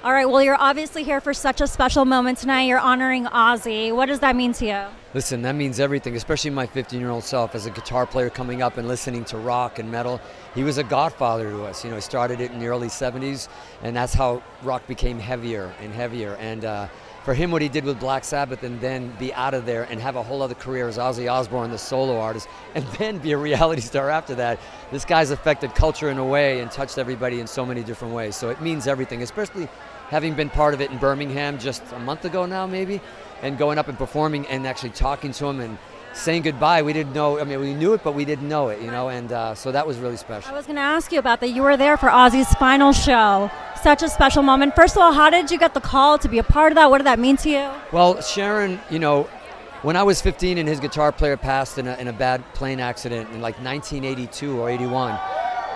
All right, well, you're obviously here for such a special moment tonight. You're honoring Ozzy. What does that mean to you? Listen, that means everything, especially my 15-year-old self as a guitar player coming up and listening to rock and metal. He was a godfather to us. You know, he started it in the early 70s, and that's how rock became heavier and heavier. And for him, what he did with Black Sabbath and then be out of there and have a whole other career as Ozzy Osbourne, the solo artist, and then be a reality star after that, this guy's affected culture in a way and touched everybody in so many different ways. So it means everything, especially having been part of it in Birmingham just a month ago now maybe, and going up and performing and actually talking to him and saying goodbye. We didn't know, I mean, we knew it, but we didn't know it, you know, and so that was really special. I was going to ask you about that. You were there for Ozzy's final show. Such a special moment. First of all, how did you get the call to be a part of that? What did that mean to you? Well, Sharon, you know, when I was 15 and his guitar player passed in a bad plane accident in like 1982 or 81,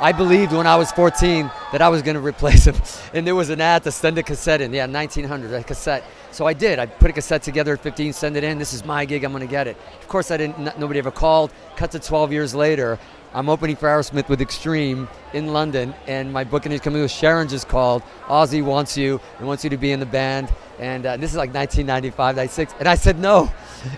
I believed when I was 14 that I was going to replace him. And there was an ad to send a cassette in. Yeah, 1900, a cassette. So I did. I put a cassette together at 15, send it in. This is my gig. I'm going to get it. Of course, nobody ever called. Cut to 12 years later. I'm opening for Aerosmith with Extreme in London, and my booking is coming with Sharon just called. Ozzy wants you and wants you to be in the band. And this is like 1995, 96. And I said no.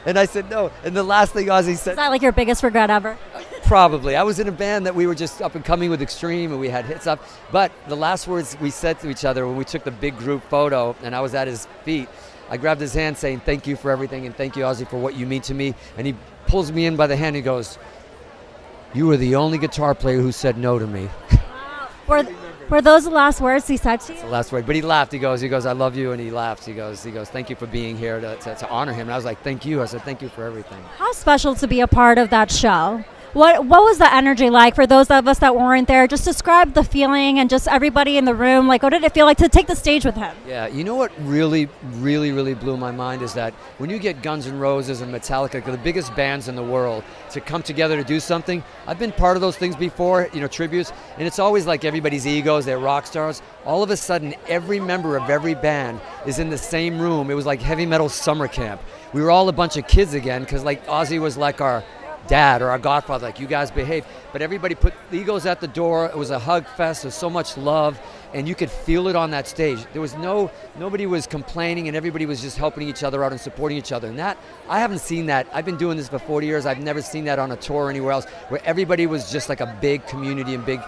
And I said no. And the last thing Ozzy said. Is that like your biggest regret ever? Probably. I was in a band that we were just up and coming with Extreme, and we had hits up. But the last words we said to each other when we took the big group photo, and I was at his feet, I grabbed his hand saying, "Thank you for everything, and thank you, Ozzy, for what you mean to me." And he pulls me in by the hand and goes, "You were the only guitar player who said no to me." Wow. Were those the last words he said to you? That's the last word. But he laughed. He goes, "I love you," and he laughs. He goes, "Thank you for being here to honor him." And I was like, "Thank you." I said, "Thank you for everything." How special to be a part of that show. What was the energy like for those of us that weren't there? Just describe the feeling and just everybody in the room. Like, what did it feel like to take the stage with him? Yeah, you know what really blew my mind is that when you get Guns N' Roses and Metallica, the biggest bands in the world, to come together to do something. I've been part of those things before, you know, tributes, and it's always like everybody's egos, they're rock stars. All of a sudden, every member of every band is in the same room. It was like heavy metal summer camp. We were all a bunch of kids again, because like Ozzy was like our dad or our godfather, like, you guys behave. But everybody put the egos at the door. It was a hug fest. There was so much love, and you could feel it on that stage. There was nobody was complaining, and everybody was just helping each other out and supporting each other. And that, I haven't seen that. I've been doing this for 40 years. I've never seen that on a tour or anywhere else, where everybody was just like a big community and big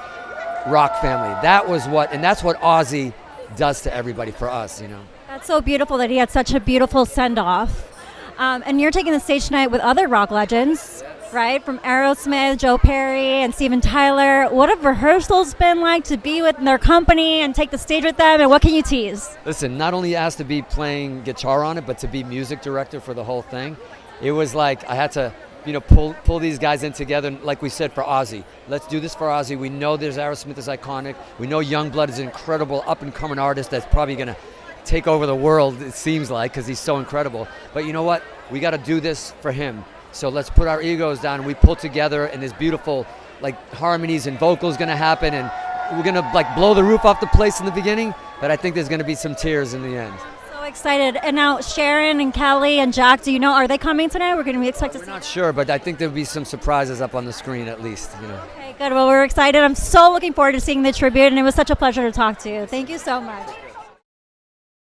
rock family. That was and that's what Ozzy does to everybody, for us, you know. That's so beautiful that he had such a beautiful send-off. And you're taking the stage tonight with other rock legends. Right, from Aerosmith, Joe Perry, and Steven Tyler. What have rehearsals been like to be with their company and take the stage with them, and what can you tease? Listen, not only asked to be playing guitar on it, but to be music director for the whole thing. It was like I had to, you know, pull these guys in together, like we said, for Ozzy. Let's do this for Ozzy. We know there's Aerosmith is iconic. We know Youngblood is an incredible up-and-coming artist that's probably going to take over the world, it seems like, because he's so incredible. But you know what? We got to do this for him. So let's put our egos down, and we pull together, and there's beautiful like harmonies and vocals going to happen, and we're going to like blow the roof off the place in the beginning, but I think there's going to be some tears in the end. So excited. And now Sharon and Kelly and Jack, do you know, are they coming tonight? We're going to be expected to see. We're not sure, but I think there'll be some surprises up on the screen at least, you know. Okay, good. Well, we're excited. I'm so looking forward to seeing the tribute, and it was such a pleasure to talk to you. Thank you so much.